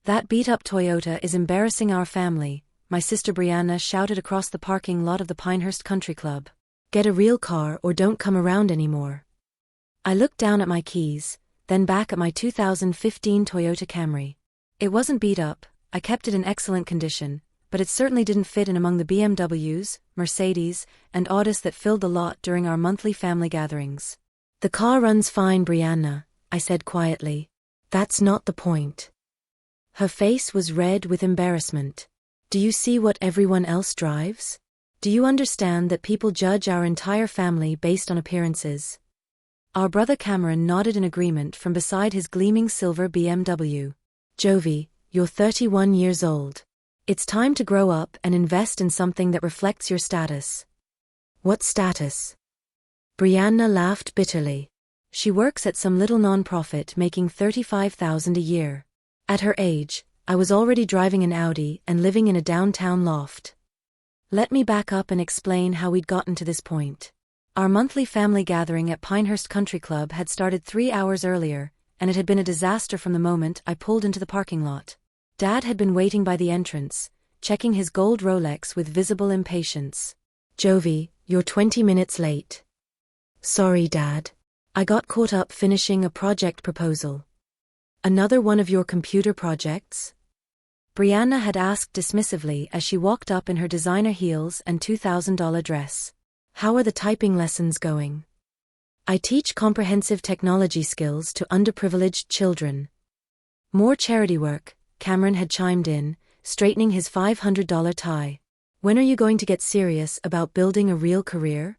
That beat-up Toyota is embarrassing our family, my sister Brianna shouted across the parking lot of the Pinehurst Country Club. Get a real car or don't come around anymore. I looked down at my keys, then back at my 2015 Toyota Camry. It wasn't beat up, I kept it in excellent condition, but it certainly didn't fit in among the BMWs, Mercedes, and Audis that filled the lot during our monthly family gatherings. The car runs fine, Brianna, I said quietly. That's not the point. Her face was red with embarrassment. Do you see what everyone else drives? Do you understand that people judge our entire family based on appearances? Our brother Cameron nodded in agreement from beside his gleaming silver BMW. Jovi, you're 31 years old. It's time to grow up and invest in something that reflects your status. What status? Brianna laughed bitterly. She works at some little non-profit making $35,000 a year. At her age, I was already driving an Audi and living in a downtown loft. Let me back up and explain how we'd gotten to this point. Our monthly family gathering at Pinehurst Country Club had started 3 hours earlier, and it had been a disaster from the moment I pulled into the parking lot. Dad had been waiting by the entrance, checking his gold Rolex with visible impatience. Jovi, you're 20 minutes late. Sorry, Dad. I got caught up finishing a project proposal. Another one of your computer projects? Brianna had asked dismissively as she walked up in her designer heels and $2,000 dress. How are the typing lessons going? I teach comprehensive technology skills to underprivileged children. More charity work, Cameron had chimed in, straightening his $500 tie. When are you going to get serious about building a real career?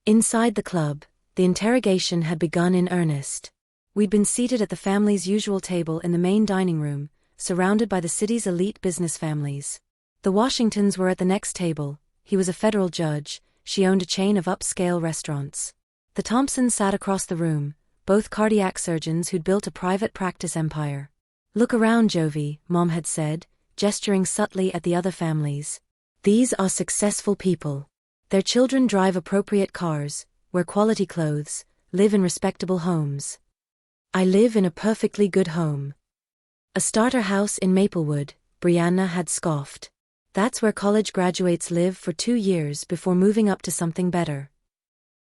Inside the club, the interrogation had begun in earnest. We'd been seated at the family's usual table in the main dining room, surrounded by the city's elite business families. The Washingtons were at the next table. He was a federal judge, she owned a chain of upscale restaurants. The Thompsons sat across the room, both cardiac surgeons who'd built a private practice empire. Look around, Jovi, Mom had said, gesturing subtly at the other families. These are successful people. Their children drive appropriate cars, wear quality clothes, live in respectable homes. I live in a perfectly good home. A starter house in Maplewood, Brianna had scoffed. That's where college graduates live for 2 years before moving up to something better.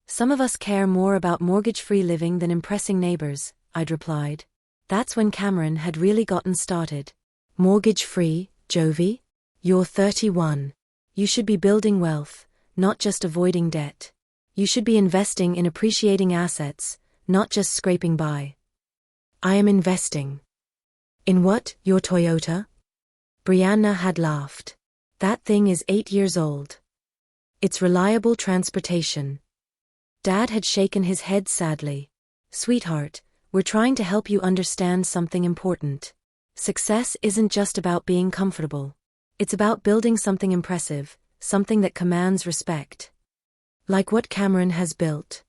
Some of us care more about mortgage-free living than impressing neighbors, I'd replied. That's when Cameron had really gotten started. Mortgage-free, Jovi? You're 31. You should be building wealth, not just avoiding debt. You should be investing in appreciating assets, not just scraping by. I am investing. In what, your Toyota? Brianna had laughed. That thing is 8 years old. It's reliable transportation. Dad had shaken his head sadly. Sweetheart, we're trying to help you understand something important. Success isn't just about being comfortable. It's about building something impressive, something that commands respect. Like what Cameron has built.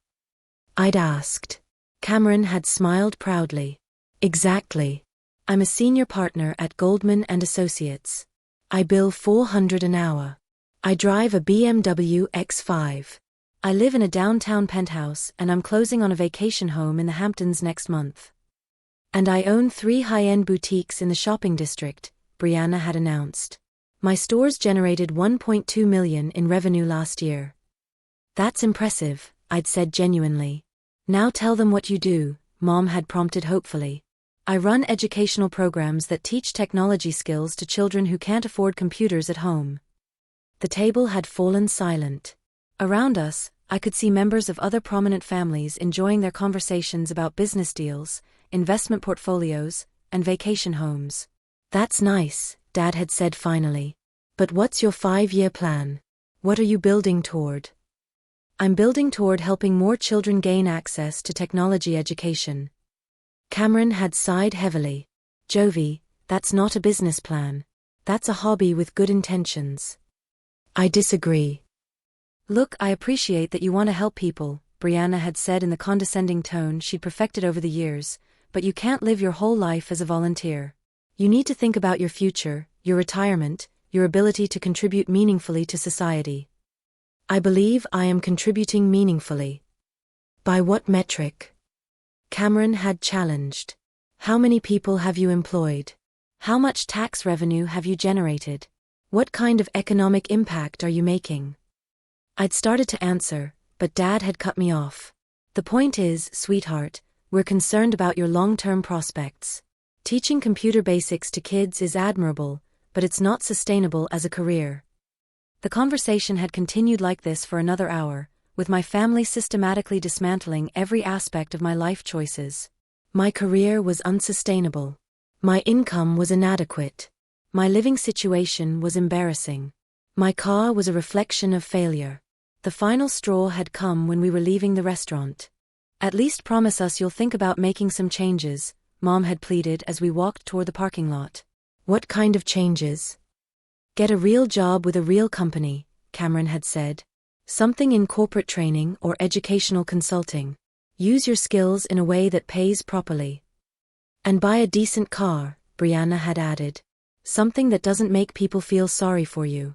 I'd asked. Cameron had smiled proudly. Exactly. I'm a senior partner at Goldman & Associates. I bill $400 an hour. I drive a BMW X5. I live in a downtown penthouse and I'm closing on a vacation home in the Hamptons next month. And I own 3 high-end boutiques in the shopping district, Brianna had announced. My stores generated $1.2 million in revenue last year. That's impressive, I'd said genuinely. Now tell them what you do, Mom had prompted hopefully. I run educational programs that teach technology skills to children who can't afford computers at home. The table had fallen silent. Around us, I could see members of other prominent families enjoying their conversations about business deals, investment portfolios, and vacation homes. That's nice, Dad had said finally. But what's your 5-year plan? What are you building toward? I'm building toward helping more children gain access to technology education. Cameron had sighed heavily. Jovi, that's not a business plan. That's a hobby with good intentions. I disagree. Look, I appreciate that you want to help people, Brianna had said in the condescending tone she'd perfected over the years, but you can't live your whole life as a volunteer. You need to think about your future, your retirement, your ability to contribute meaningfully to society. I believe I am contributing meaningfully. By what metric? Cameron had challenged. How many people have you employed? How much tax revenue have you generated? What kind of economic impact are you making? I'd started to answer, but Dad had cut me off. The point is, sweetheart, we're concerned about your long-term prospects. Teaching computer basics to kids is admirable, but it's not sustainable as a career. The conversation had continued like this for another hour, with my family systematically dismantling every aspect of my life choices. My career was unsustainable. My income was inadequate. My living situation was embarrassing. My car was a reflection of failure. The final straw had come when we were leaving the restaurant. At least promise us you'll think about making some changes, Mom had pleaded as we walked toward the parking lot. What kind of changes? Get a real job with a real company, Cameron had said. Something in corporate training or educational consulting. Use your skills in a way that pays properly. And buy a decent car, Brianna had added. Something that doesn't make people feel sorry for you.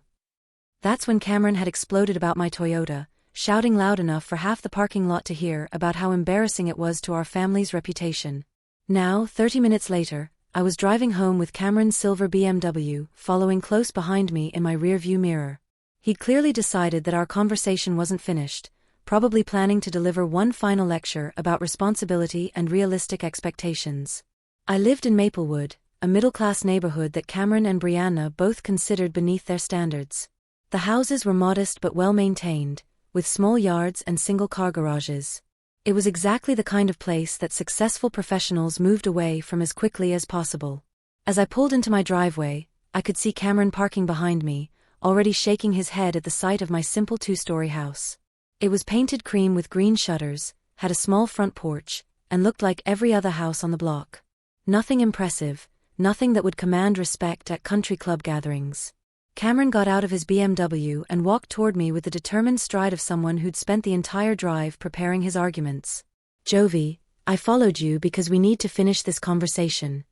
That's when Cameron had exploded about my Toyota, shouting loud enough for half the parking lot to hear about how embarrassing it was to our family's reputation. Now, 30 minutes later, I was driving home with Cameron's silver BMW, following close behind me in my rearview mirror. He'd clearly decided that our conversation wasn't finished, probably planning to deliver one final lecture about responsibility and realistic expectations. I lived in Maplewood, a middle-class neighborhood that Cameron and Brianna both considered beneath their standards. The houses were modest but well-maintained, with small yards and single-car garages. It was exactly the kind of place that successful professionals moved away from as quickly as possible. As I pulled into my driveway, I could see Cameron parking behind me, already shaking his head at the sight of my simple two-story house. It was painted cream with green shutters, had a small front porch, and looked like every other house on the block. Nothing impressive, nothing that would command respect at country club gatherings. Cameron got out of his BMW and walked toward me with the determined stride of someone who'd spent the entire drive preparing his arguments. Jovi, I followed you because we need to finish this conversation.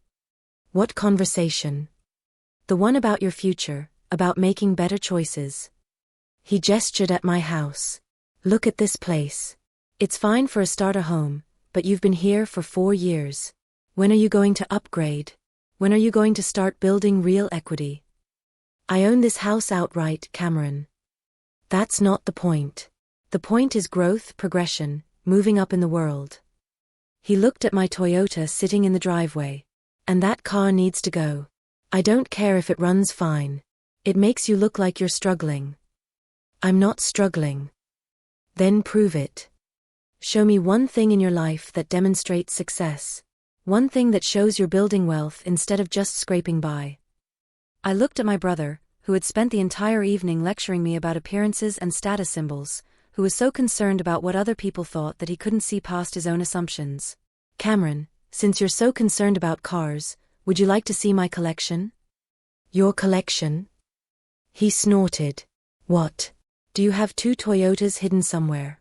What conversation? The one about your future, about making better choices. He gestured at my house. Look at this place. It's fine for a starter home, but you've been here for 4 years. When are you going to upgrade? When are you going to start building real equity? I own this house outright, Cameron. That's not the point. The point is growth, progression, moving up in the world. He looked at my Toyota sitting in the driveway. And that car needs to go. I don't care if it runs fine. It makes you look like you're struggling. I'm not struggling. Then prove it. Show me one thing in your life that demonstrates success. One thing that shows you're building wealth instead of just scraping by. I looked at my brother, who had spent the entire evening lecturing me about appearances and status symbols, who was so concerned about what other people thought that he couldn't see past his own assumptions. Cameron, since you're so concerned about cars, would you like to see my collection? Your collection? He snorted. What? Do you have 2 Toyotas hidden somewhere?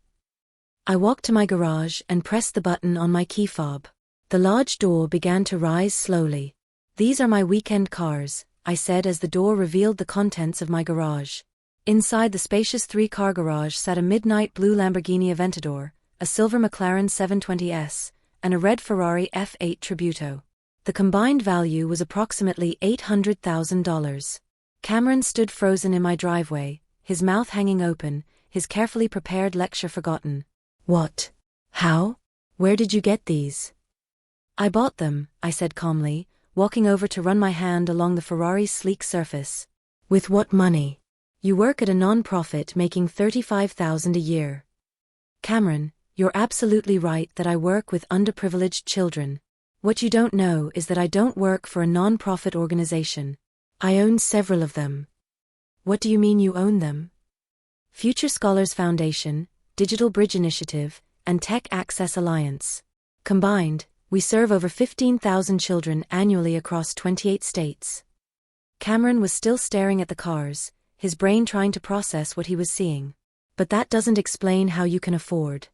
I walked to my garage and pressed the button on my key fob. The large door began to rise slowly. These are my weekend cars, I said as the door revealed the contents of my garage. Inside the spacious 3-car garage sat a midnight blue Lamborghini Aventador, a silver McLaren 720S, and a red Ferrari F8 Tributo. The combined value was approximately $800,000. Cameron stood frozen in my driveway, his mouth hanging open, his carefully prepared lecture forgotten. What? How? Where did you get these? I bought them, I said calmly, walking over to run my hand along the Ferrari's sleek surface. With what money? You work at a non-profit making $35,000 a year. Cameron, you're absolutely right that I work with underprivileged children. What you don't know is that I don't work for a non-profit organization. I own several of them. What do you mean you own them? Future Scholars Foundation, Digital Bridge Initiative, and Tech Access Alliance. Combined, we serve over 15,000 children annually across 28 states. Cameron was still staring at the cars, his brain trying to process what he was seeing. But that doesn't explain how you can afford.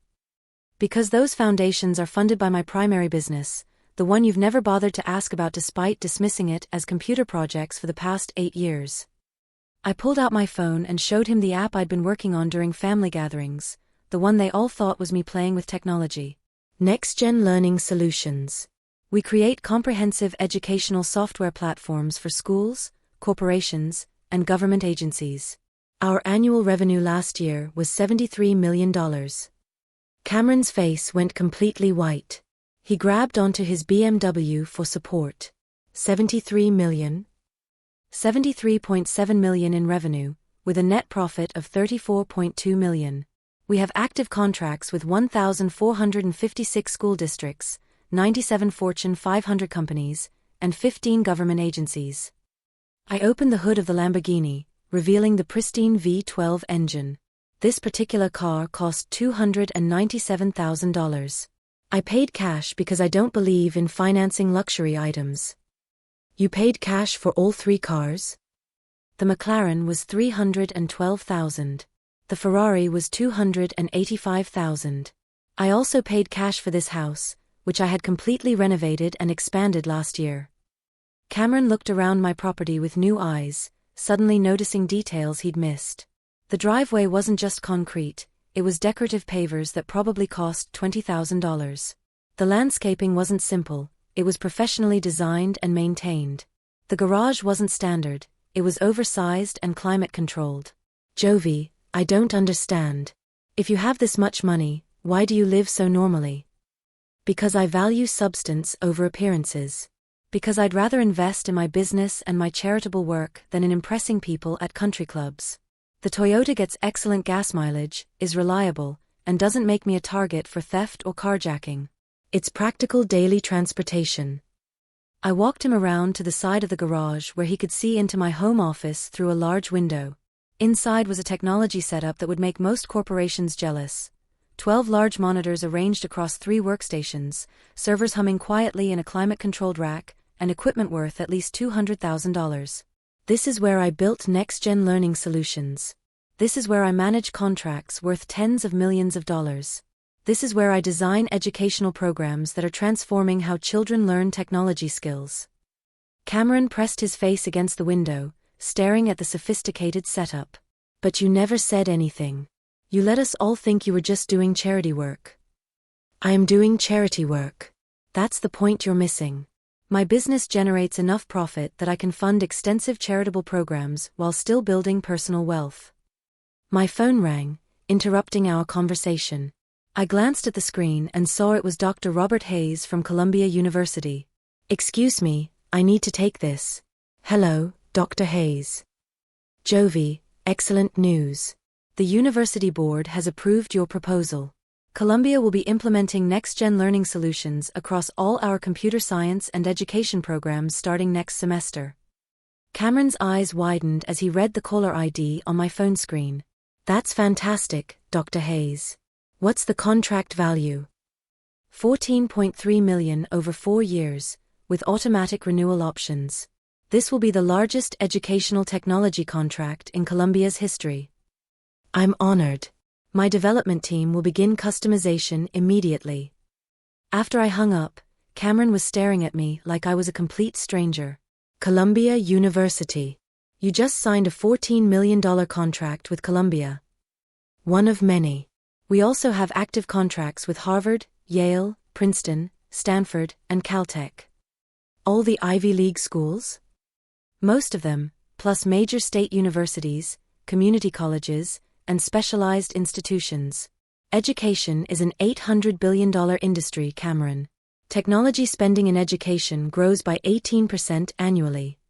Because those foundations are funded by my primary business, the one you've never bothered to ask about despite dismissing it as computer projects for the past 8 years. I pulled out my phone and showed him the app I'd been working on during family gatherings, the one they all thought was me playing with technology. Next-Gen Learning Solutions. We create comprehensive educational software platforms for schools, corporations, and government agencies. Our annual revenue last year was $73 million. Cameron's face went completely white. He grabbed onto his BMW for support. 73 million? 73.7 million in revenue, with a net profit of 34.2 million. We have active contracts with 1,456 school districts, 97 Fortune 500 companies, and 15 government agencies. I opened the hood of the Lamborghini, revealing the pristine V12 engine. This particular car cost $297,000. I paid cash because I don't believe in financing luxury items. You paid cash for all 3 cars? The McLaren was $312,000. The Ferrari was $285,000. I also paid cash for this house, which I had completely renovated and expanded last year. Cameron looked around my property with new eyes, suddenly noticing details he'd missed. The driveway wasn't just concrete, it was decorative pavers that probably cost $20,000. The landscaping wasn't simple, it was professionally designed and maintained. The garage wasn't standard, it was oversized and climate-controlled. Jovi, I don't understand. If you have this much money, why do you live so normally? Because I value substance over appearances. Because I'd rather invest in my business and my charitable work than in impressing people at country clubs. The Toyota gets excellent gas mileage, is reliable, and doesn't make me a target for theft or carjacking. It's practical daily transportation. I walked him around to the side of the garage where he could see into my home office through a large window. Inside was a technology setup that would make most corporations jealous. 12 large monitors arranged across 3 workstations, servers humming quietly in a climate-controlled rack, and equipment worth at least $200,000. This is where I built next-gen learning solutions. This is where I manage contracts worth tens of millions of dollars. This is where I design educational programs that are transforming how children learn technology skills. Cameron pressed his face against the window, staring at the sophisticated setup. But you never said anything. You let us all think you were just doing charity work. I am doing charity work. That's the point you're missing. My business generates enough profit that I can fund extensive charitable programs while still building personal wealth. My phone rang, interrupting our conversation. I glanced at the screen and saw it was Dr. Robert Hayes from Columbia University. Excuse me, I need to take this. Hello, Dr. Hayes. Jovi, excellent news. The university board has approved your proposal. Columbia will be implementing next-gen learning solutions across all our computer science and education programs starting next semester. Cameron's eyes widened as he read the caller ID on my phone screen. That's fantastic, Dr. Hayes. What's the contract value? $14.3 million over 4 years, with automatic renewal options. This will be the largest educational technology contract in Columbia's history. I'm honored. My development team will begin customization immediately. After I hung up, Cameron was staring at me like I was a complete stranger. Columbia University. You just signed a $14 million contract with Columbia. One of many. We also have active contracts with Harvard, Yale, Princeton, Stanford, and Caltech. All the Ivy League schools? Most of them, plus major state universities, community colleges, and specialized institutions. Education is an $800 billion industry, Cameron. Technology spending in education grows by 18% annually.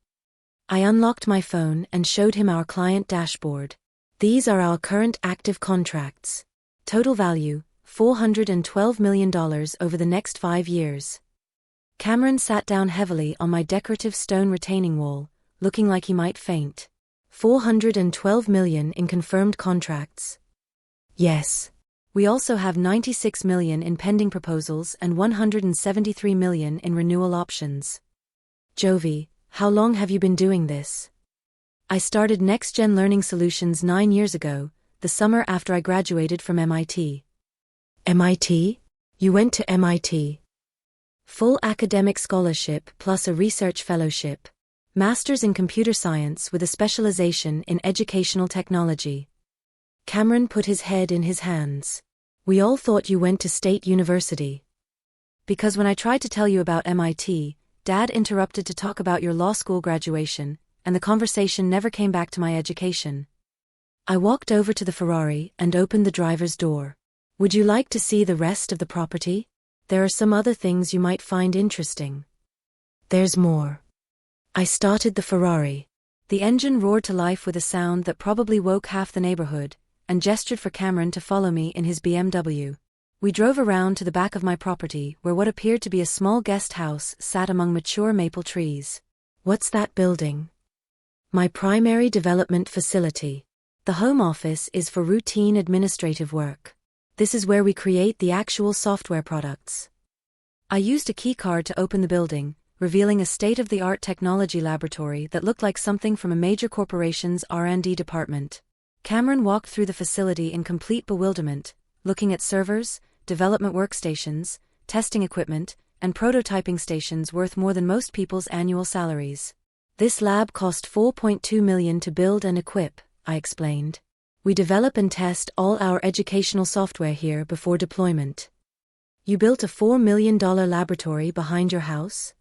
I unlocked my phone and showed him our client dashboard. These are our current active contracts. Total value, $412 million over the next 5 years. Cameron sat down heavily on my decorative stone retaining wall, looking like he might faint. $412 million in confirmed contracts. Yes. We also have $96 million in pending proposals and $173 million in renewal options. Jovi, how long have you been doing this? I started Next Gen Learning Solutions 9 years ago, the summer after I graduated from MIT. MIT? You went to MIT? Full academic scholarship plus a research fellowship. Master's in Computer Science with a specialization in Educational Technology. Cameron put his head in his hands. We all thought you went to State University. Because when I tried to tell you about MIT, Dad interrupted to talk about your law school graduation, and the conversation never came back to my education. I walked over to the Ferrari and opened the driver's door. Would you like to see the rest of the property? There are some other things you might find interesting. There's more. I started the Ferrari. The engine roared to life with a sound that probably woke half the neighborhood, and gestured for Cameron to follow me in his BMW. We drove around to the back of my property where what appeared to be a small guest house sat among mature maple trees. What's that building? My primary development facility. The home office is for routine administrative work. This is where we create the actual software products. I used a keycard to open the building, revealing a state-of-the-art technology laboratory that looked like something from a major corporation's R&D department. Cameron walked through the facility in complete bewilderment, looking at servers, development workstations, testing equipment, and prototyping stations worth more than most people's annual salaries. This lab cost $4.2 million to build and equip, I explained. We develop and test all our educational software here before deployment. You built a $4 million laboratory behind your house?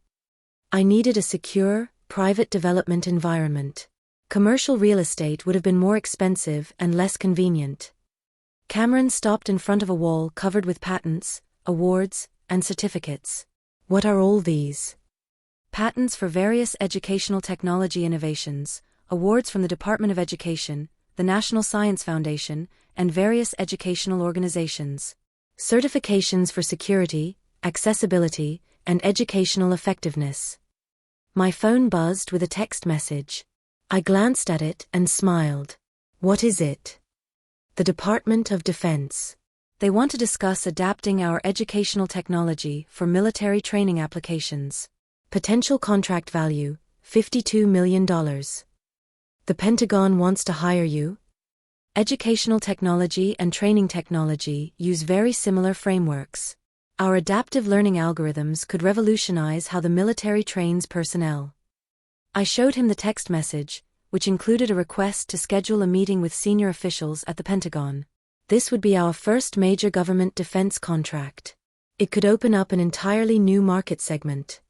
I needed a secure, private development environment. Commercial real estate would have been more expensive and less convenient. Cameron stopped in front of a wall covered with patents, awards, and certificates. What are all these? Patents for various educational technology innovations, awards from the Department of Education, the National Science Foundation, and various educational organizations. Certifications for security, accessibility, and educational effectiveness. My phone buzzed with a text message. I glanced at it and smiled. What is it? The Department of Defense. They want to discuss adapting our educational technology for military training applications. Potential contract value, $52 million. The Pentagon wants to hire you? Educational technology and training technology use very similar frameworks. Our adaptive learning algorithms could revolutionize how the military trains personnel. I showed him the text message, which included a request to schedule a meeting with senior officials at the Pentagon. This would be our first major government defense contract. It could open up an entirely new market segment.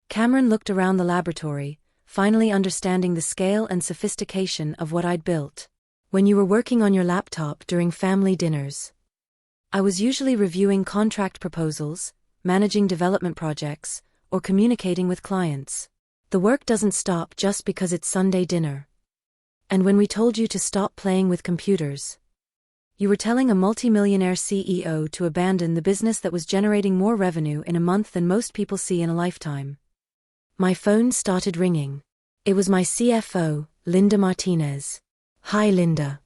Cameron looked around the laboratory, finally understanding the scale and sophistication of what I'd built. When you were working on your laptop during family dinners, I was usually reviewing contract proposals, managing development projects, or communicating with clients. The work doesn't stop just because it's Sunday dinner. And when we told you to stop playing with computers, you were telling a multimillionaire CEO to abandon the business that was generating more revenue in a month than most people see in a lifetime. My phone started ringing. It was my CFO, Linda Martinez. Hi Linda.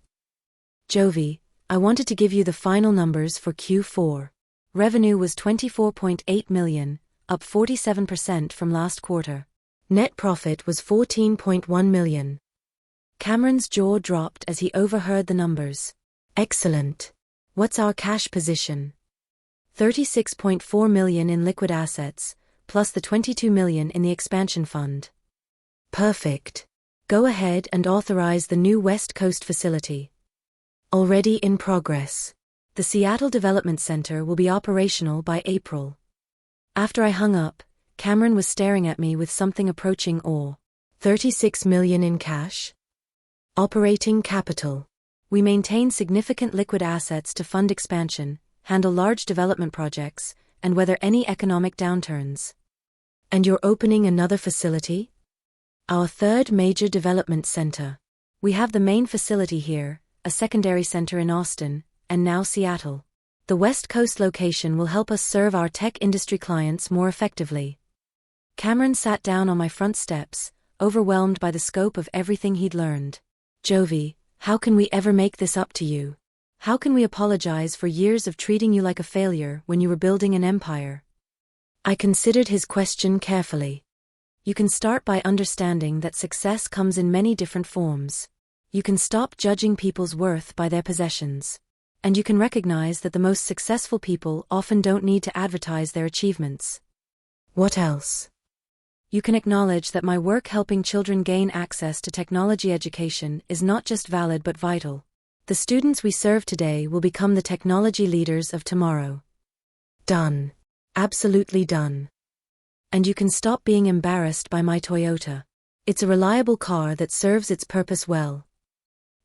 Jovi, I wanted to give you the final numbers for Q4. Revenue was $24.8 million, up 47% from last quarter. Net profit was $14.1 million. Cameron's jaw dropped as he overheard the numbers. Excellent. What's our cash position? $36.4 million in liquid assets, plus the $22 million in the expansion fund. Perfect. Go ahead and authorize the new West Coast facility. Already in progress. The Seattle Development Center will be operational by April. After I hung up, Cameron was staring at me with something approaching awe. $36 million in cash? Operating capital. We maintain significant liquid assets to fund expansion, handle large development projects, and weather any economic downturns. And you're opening another facility? Our third major development center. We have the main facility here, a secondary center in Austin, and now Seattle. The West Coast location will help us serve our tech industry clients more effectively. Cameron sat down on my front steps, overwhelmed by the scope of everything he'd learned. Jovi, how can we ever make this up to you? How can we apologize for years of treating you like a failure when you were building an empire? I considered his question carefully. You can start by understanding that success comes in many different forms. You can stop judging people's worth by their possessions. And you can recognize that the most successful people often don't need to advertise their achievements. What else? You can acknowledge that my work helping children gain access to technology education is not just valid but vital. The students we serve today will become the technology leaders of tomorrow. Done. Absolutely done. And you can stop being embarrassed by my Toyota. It's a reliable car that serves its purpose well.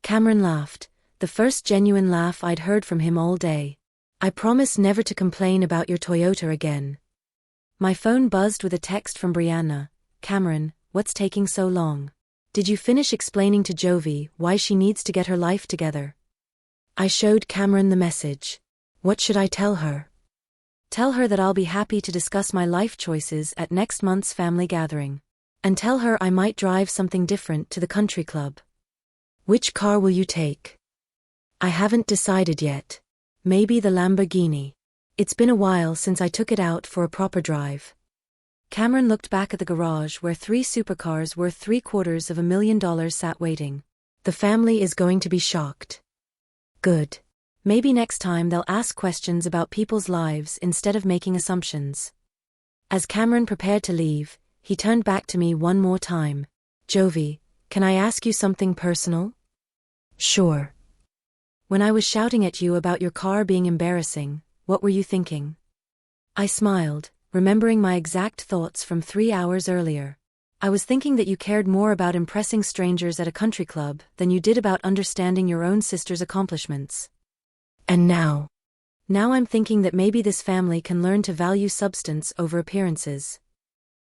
Cameron laughed, the first genuine laugh I'd heard from him all day. I promise never to complain about your Toyota again. My phone buzzed with a text from Brianna. Cameron, what's taking so long? Did you finish explaining to Jovi why she needs to get her life together? I showed Cameron the message. What should I tell her? Tell her that I'll be happy to discuss my life choices at next month's family gathering. And tell her I might drive something different to the country club. Which car will you take? I haven't decided yet. Maybe the Lamborghini. It's been a while since I took it out for a proper drive. Cameron looked back at the garage where 3 supercars worth $750,000 sat waiting. The family is going to be shocked. Good. Maybe next time they'll ask questions about people's lives instead of making assumptions. As Cameron prepared to leave, he turned back to me one more time. Jovi, can I ask you something personal? Sure. When I was shouting at you about your car being embarrassing, what were you thinking? I smiled, remembering my exact thoughts from 3 hours earlier. I was thinking that you cared more about impressing strangers at a country club than you did about understanding your own sister's accomplishments. And now I'm thinking that maybe this family can learn to value substance over appearances.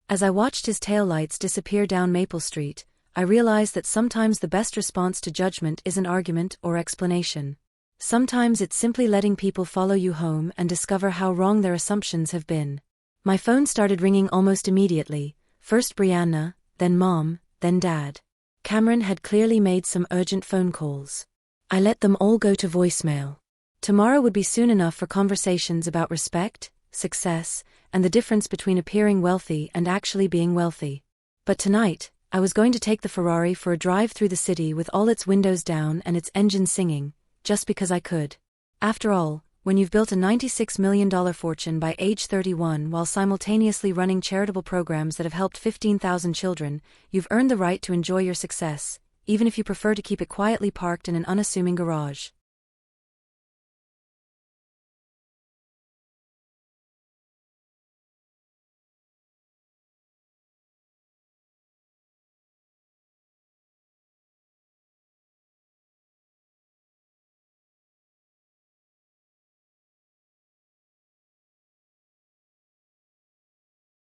As I watched his taillights disappear down Maple Street, I realized that sometimes the best response to judgment isn't argument or explanation. Sometimes it's simply letting people follow you home and discover how wrong their assumptions have been. My phone started ringing almost immediately, first Brianna, then Mom, then Dad. Cameron had clearly made some urgent phone calls. I let them all go to voicemail. Tomorrow would be soon enough for conversations about respect, success, and the difference between appearing wealthy and actually being wealthy. But tonight, I was going to take the Ferrari for a drive through the city with all its windows down and its engine singing, just because I could. After all, when you've built a $96 million fortune by age 31 while simultaneously running charitable programs that have helped 15,000 children, you've earned the right to enjoy your success, even if you prefer to keep it quietly parked in an unassuming garage.